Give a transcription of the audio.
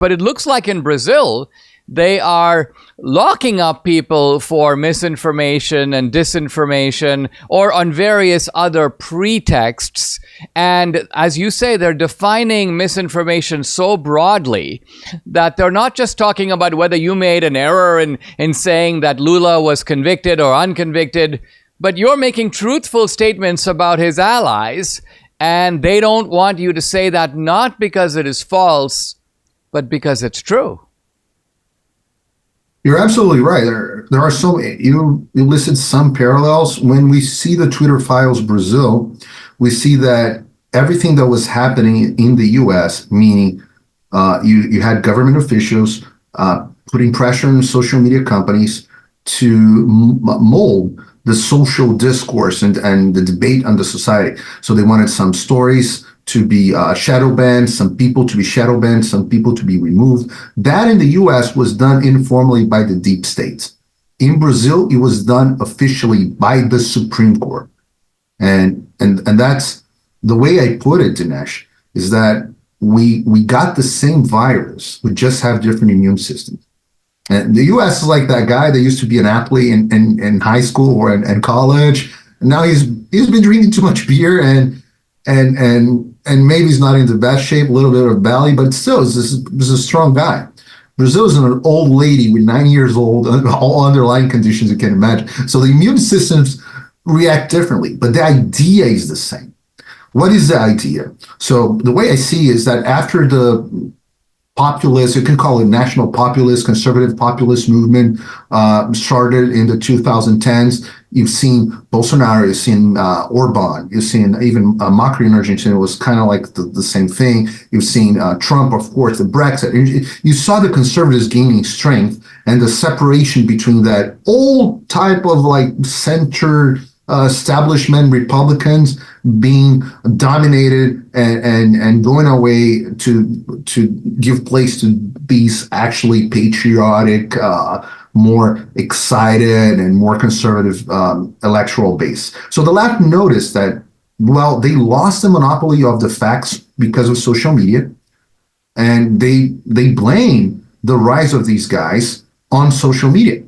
But it looks like in Brazil, they are locking up people for misinformation and disinformation or on various other pretexts. And as you say, they're defining misinformation so broadly that they're not just talking about whether you made an error in saying that Lula was convicted or unconvicted, but you're making truthful statements about his allies, and they don't want you to say that not because it is false, but because it's true. You're absolutely right. There are so many. You listed some parallels. When we see the Twitter files Brazil, we see that everything that was happening in the U.S., meaning you had government officials putting pressure on social media companies to mold the social discourse and the debate on the society. So they wanted some stories to be shadow banned, some people to be shadow banned, some people to be removed. That in the US was done informally by the deep states. In Brazil, it was done officially by the Supreme Court. And that's the way I put it, Dinesh, is that we got the same virus, we just have different immune systems. And the US is like that guy that used to be an athlete in high school or in college. And now he's been drinking too much beer and maybe he's not in the best shape, a little bit of belly, but still, this is a strong guy. Brazil is an old lady with 90 years old, all underlying conditions you can imagine. So the immune systems react differently, but the idea is the same. What is the idea? So the way I see is that after the populist, you can call it national populist, conservative populist movement started in the 2010s. You've seen Bolsonaro, you've seen Orban, you've seen even Macri in Argentina was kind of like the same thing. You've seen Trump, of course, the Brexit. You saw the conservatives gaining strength and the separation between that old type of like center establishment Republicans being dominated and going away to give place to these actually patriotic, more excited and more conservative electoral base. So the left noticed that, well, they lost the monopoly of the facts because of social media, and they blame the rise of these guys on social media.